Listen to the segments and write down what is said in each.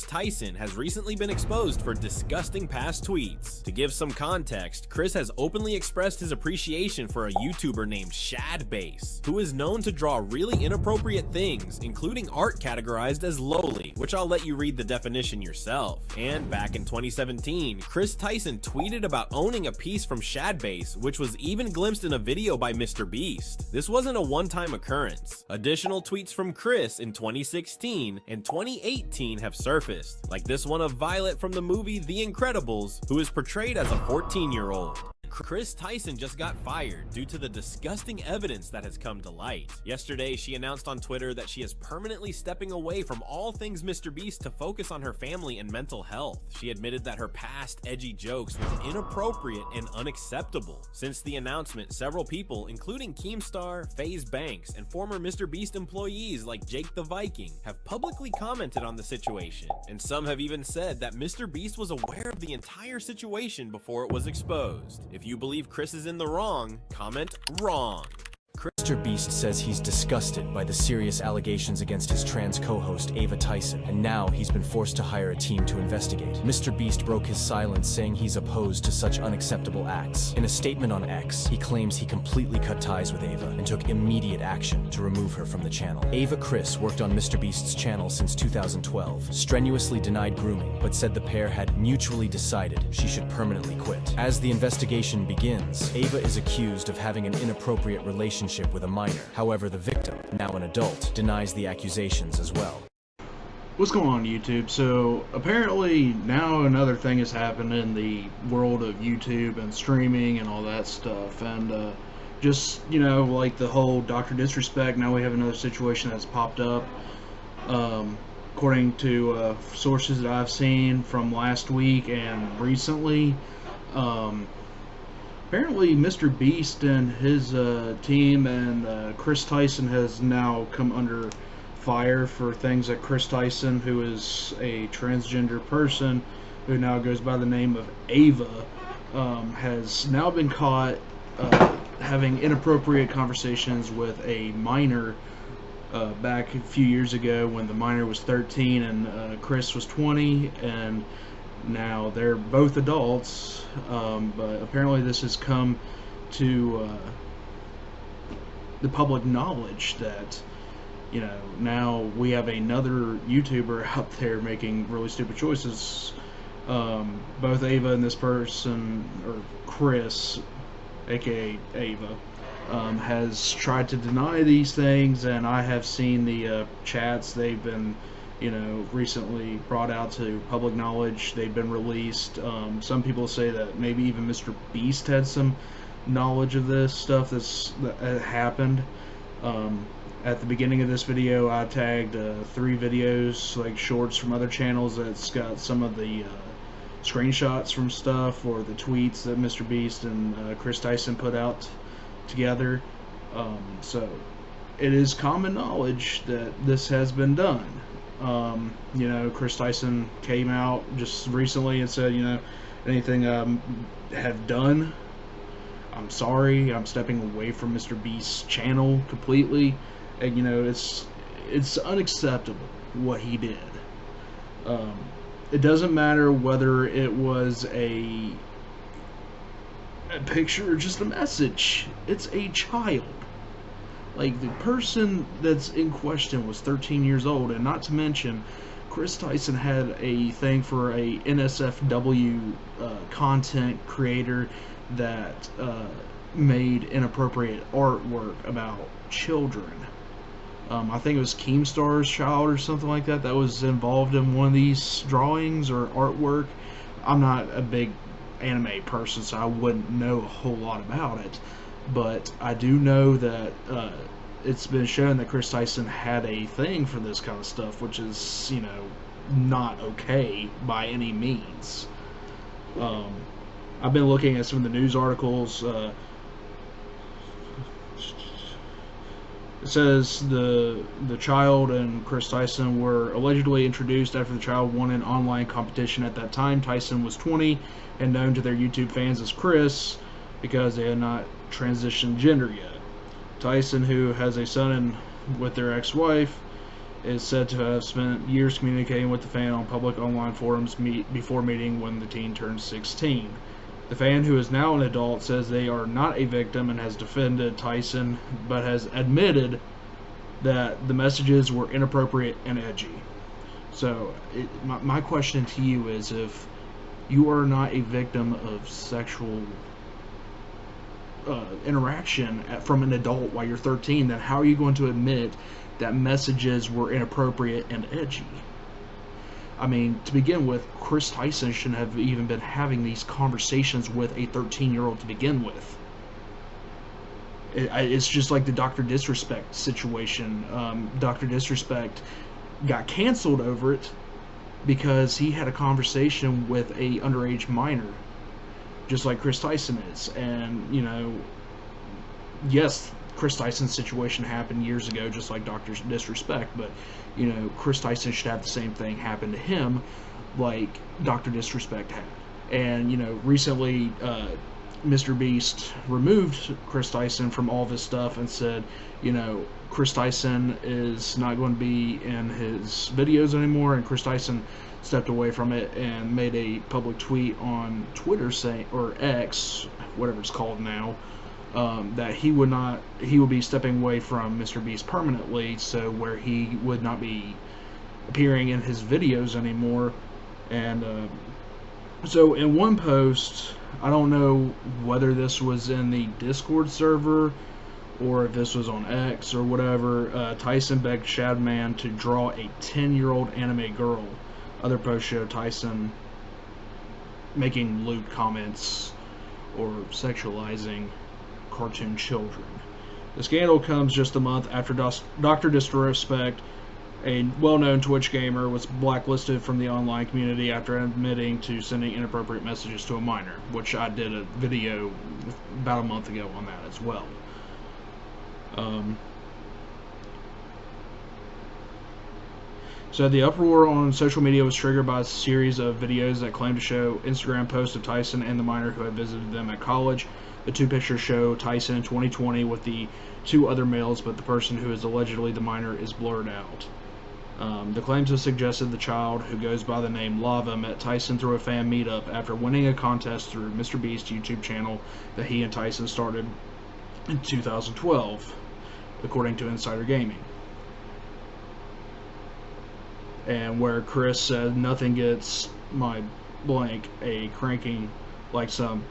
Tyson has recently been exposed for disgusting past tweets. To give some context, Kris has openly expressed his appreciation for a YouTuber named Mrbeast, who is known to draw really inappropriate things, including art categorized as lowly, which I'll let you read the definition yourself. And back in 2017, Tyson tweeted about owning a piece from Mrbeast, which was even glimpsed in a video by Mrbeast. This wasn't a one-time occurrence. Additional tweets from Kris in 2016 and 2018 have surfaced, like this one of Violet from the movie The Incredibles, who is portrayed as a 14-year-old. Kris Tyson just got fired due to the disgusting evidence that has come to light. Yesterday, she announced on Twitter that she is permanently stepping away from all things Mrbeast to focus on her family and mental health. She admitted that her past edgy jokes was inappropriate and unacceptable. Since the announcement, several people, including Keemstar, FaZe Banks, and former Mrbeast employees like Jake the Viking, have publicly commented on the situation, and some have even said that Mrbeast was aware of the entire situation before it was exposed. If you believe Kris is in the wrong, comment wrong. Mrbeast says he's disgusted by the serious allegations against his trans co-host Ava Tyson, and now he's been forced to hire a team to investigate. Mrbeast broke his silence, saying he's opposed to such unacceptable acts. In a statement on X, he claims he completely cut ties with Ava and took immediate action to remove her from the channel. Ava Kris worked on Mrbeast's channel since 2012, strenuously denied grooming, but said the pair had mutually decided she should permanently quit. As the investigation begins, Ava is accused of having an inappropriate relationship with a minor. However, the victim, now an adult, denies the accusations as well. What's going on YouTube? So apparently now another thing has happened in the world of YouTube and streaming and all that stuff, and just, you know, like the whole Dr. Disrespect, now we have another situation that's popped up. According to sources that I've seen from last week and recently, apparently Mrbeast and his team and Kris Tyson has now come under fire for things that Kris Tyson, who is a transgender person who now goes by the name of Ava, has now been caught having inappropriate conversations with a minor back a few years ago when the minor was 13 and Kris was 20, and now they're both adults, but apparently this has come to the public knowledge that, you know, now we have another YouTuber out there making really stupid choices. Both Ava and this person, or Kris, aka Ava, has tried to deny these things, and I have seen the chats they've been, you know, recently brought out to public knowledge. They've been released. Some people say that maybe even Mrbeast had some knowledge of this stuff that happened. At the beginning of this video, I tagged 3 videos, like shorts from other channels, that's got some of the screenshots from stuff or the tweets that Mrbeast and Kris Tyson put out together. So it is common knowledge that this has been done. You know, Kris Tyson came out just recently and said, you know, anything I have done, I'm sorry, I'm stepping away from Mrbeast's channel completely, and you know, it's unacceptable what he did. It doesn't matter whether it was a picture or just a message. It's a child. Like, the person that's in question was 13 years old, and not to mention, Kris Tyson had a thing for a NSFW content creator that made inappropriate artwork about children. I think it was Keemstar's child or something like that was involved in one of these drawings or artwork. I'm not a big anime person, so I wouldn't know a whole lot about it. But I do know that it's been shown that Kris Tyson had a thing for this kind of stuff, which is, you know, not okay by any means. I've been looking at some of the news articles. It says the child and Kris Tyson were allegedly introduced after the child won an online competition. At that time, Tyson was 20 and known to their YouTube fans as Kris because they had not transitioned gender yet. Tyson, who has a son with their ex-wife, is said to have spent years communicating with the fan on public online forums before meeting when the teen turned 16. The fan, who is now an adult, says they are not a victim and has defended Tyson, but has admitted that the messages were inappropriate and edgy. So, my question to you is, if you are not a victim of sexual interaction from an adult while you're 13, then how are you going to admit that messages were inappropriate and edgy? I mean, to begin with, Kris Tyson shouldn't have even been having these conversations with a 13-year-old to begin with. It's just like the Dr. Disrespect situation. Dr. Disrespect got canceled over it because he had a conversation with a underage minor, just like Kris Tyson is. And, you know, yes, Kris Tyson's situation happened years ago, just like Dr. Disrespect, but, you know, Kris Tyson should have the same thing happen to him like Dr. Disrespect had. And, you know, recently, Mrbeast removed Kris Tyson from all this stuff and said, you know, Kris Tyson is not going to be in his videos anymore, and Kris Tyson stepped away from it and made a public tweet on Twitter saying, or X, whatever it's called now, that he would be stepping away from Mrbeast permanently, so where he would not be appearing in his videos anymore. And so in one post, I don't know whether this was in the Discord server or if this was on X or whatever, Tyson begged Shadman to draw a 10-year-old anime girl. Other posts show Tyson making lewd comments or sexualizing cartoon children. The scandal comes just a month after Dr. Disrespect, a well-known Twitch gamer, was blacklisted from the online community after admitting to sending inappropriate messages to a minor, which I did a video about a month ago on that as well. So the uproar on social media was triggered by a series of videos that claimed to show Instagram posts of Tyson and the minor who had visited them at college. The two pictures show Tyson in 2020 with the two other males, but the person who is allegedly the minor is blurred out. The claims have suggested the child, who goes by the name Lava, met Tyson through a fan meetup after winning a contest through Mrbeast YouTube channel that he and Tyson started in 2012, according to Insider Gaming. And where Kris said, nothing gets my blank a cranking like some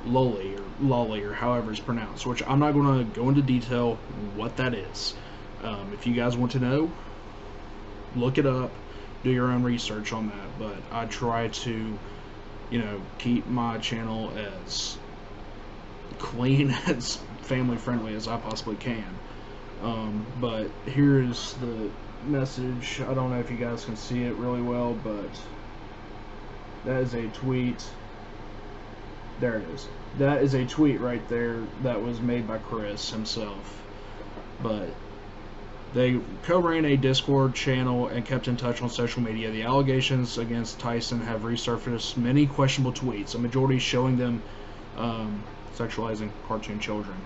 lolly or however it's pronounced, which I'm not going to go into detail what that is. If you guys want to know, look it up, do your own research on that, but I try to, you know, keep my channel as clean, as family friendly as I possibly can. But here's the message. I don't know if you guys can see it really well, but that is a tweet. There it is. That is a tweet right there that was made by Kris himself. But they co-ran a Discord channel and kept in touch on social media. The allegations against Tyson have resurfaced many questionable tweets, a majority showing them sexualizing cartoon children.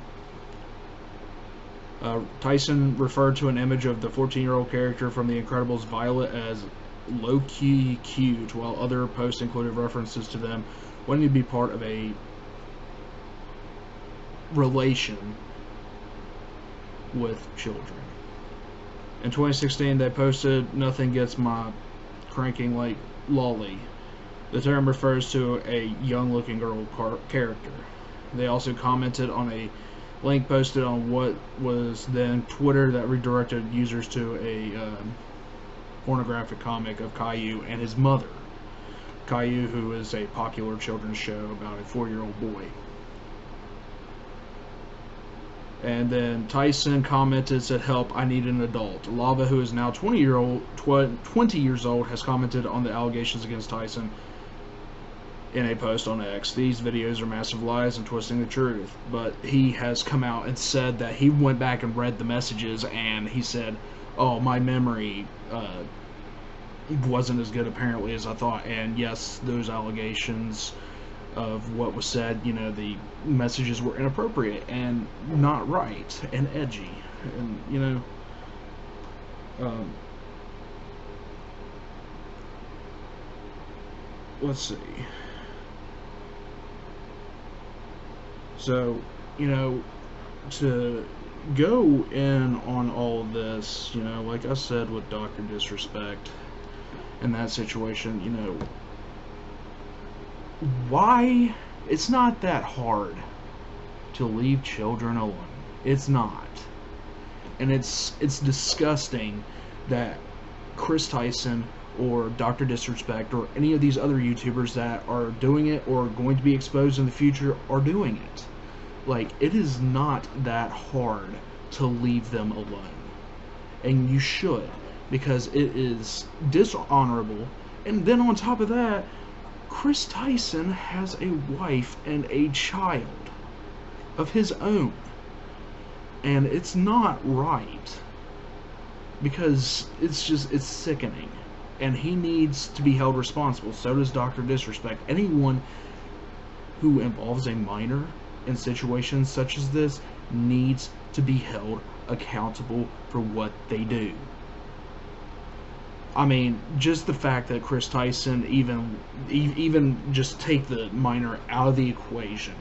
Tyson referred to an image of the 14-year-old character from The Incredibles, Violet, as low-key cute, while other posts included references to them wanting to be part of a relation with children. In 2016, they posted, nothing gets my cranking like lolly. The term refers to a young-looking girl character. They also commented on a link posted on what was then Twitter that redirected users to a pornographic comic of Caillou and his mother. Caillou, who is a popular children's show about a 4-year-old boy. And then Tyson commented, said, help, I need an adult. Lava, who is now 20 years old, has commented on the allegations against Tyson in a post on X. These videos are massive lies and twisting the truth. But he has come out and said that he went back and read the messages, and he said, oh, my memory wasn't as good apparently as I thought. And yes, those allegations of what was said, you know, the messages were inappropriate and not right and edgy, and you know, let's see. So, you know, to go in on all of this, you know, like I said with Dr. Disrespect in that situation, you know, why? It's not that hard to leave children alone. It's not. And it's disgusting that Kris Tyson or Dr. Disrespect or any of these other YouTubers that are doing it or going to be exposed in the future are doing it. Like, it is not that hard to leave them alone. And you should, because it is dishonorable. And then on top of that, Kris Tyson has a wife and a child of his own. And it's not right. Because it's sickening. And he needs to be held responsible. So does Dr. Disrespect. Anyone who involves a minor in situations such as this needs to be held accountable for what they do. I mean, just the fact that Kris Tyson even just take the minor out of the equation,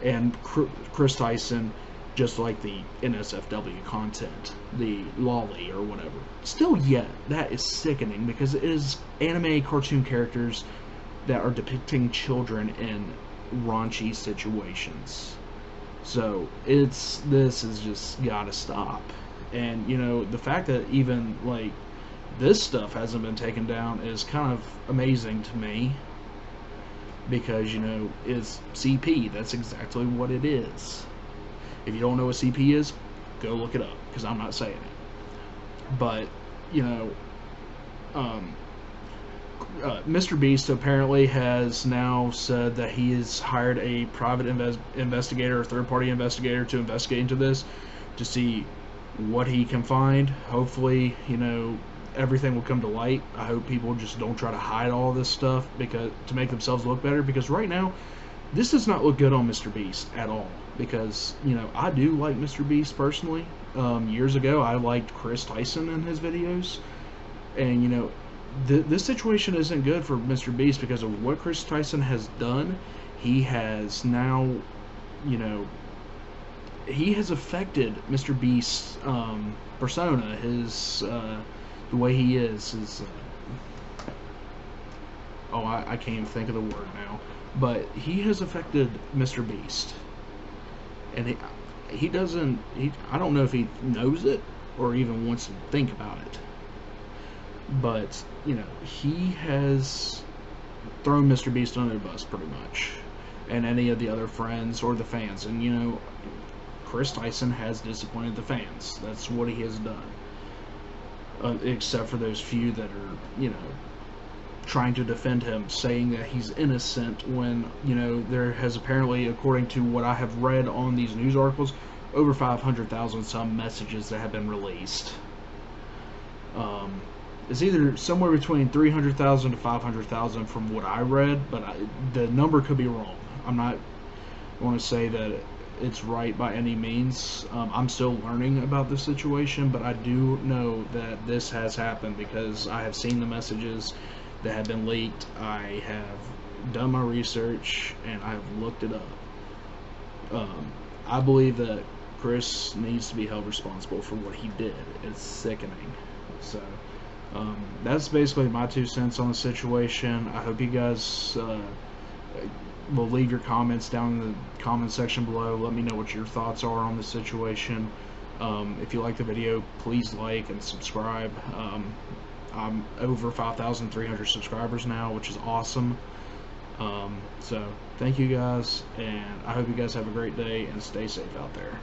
and Kris Tyson, just like the NSFW content, the lolly or whatever, still yet, that is sickening, because it is anime cartoon characters that are depicting children in raunchy situations. So this is just gotta stop. And you know, the fact that even like this stuff hasn't been taken down is kind of amazing to me, because you know, it's CP. That's exactly what it is. If you don't know what CP is, go look it up, because I'm not saying it. But you know, Mrbeast apparently has now said that he has hired a private investigator or third-party investigator to investigate into this to see what he can find. Hopefully, you know, everything will come to light. I hope people just don't try to hide all this stuff because to make themselves look better, because right now this does not look good on Mrbeast at all. Because, you know, I do like Mrbeast personally. Years ago I liked Kris Tyson in his videos, and you know, this situation isn't good for Mrbeast because of what Kris Tyson has done. He has now, you know, he has affected Mrbeast's persona, his the way he is. His I can't even think of the word now, but he has affected Mrbeast, and he doesn't. I don't know if he knows it or even wants to think about it. But, you know, he has thrown Mrbeast under the bus pretty much, and any of the other friends or the fans. And, you know, Kris Tyson has disappointed the fans. That's what he has done. Except for those few that are, you know, trying to defend him, saying that he's innocent when, you know, there has apparently, according to what I have read on these news articles, over 500,000 some messages that have been released. It's either somewhere between 300,000 to 500,000 from what I read, but the number could be wrong. I'm not want to say that it's right by any means. I'm still learning about this situation, but I do know that this has happened because I have seen the messages that have been leaked. I have done my research and I have looked it up. I believe that Kris needs to be held responsible for what he did. It's sickening. So that's basically my 2 cents on the situation. I hope you guys will leave your comments down in the comment section below. Let me know what your thoughts are on the situation. If you like the video, please like and subscribe. I'm over 5,300 subscribers now, which is awesome. So thank you guys, and I hope you guys have a great day and stay safe out there.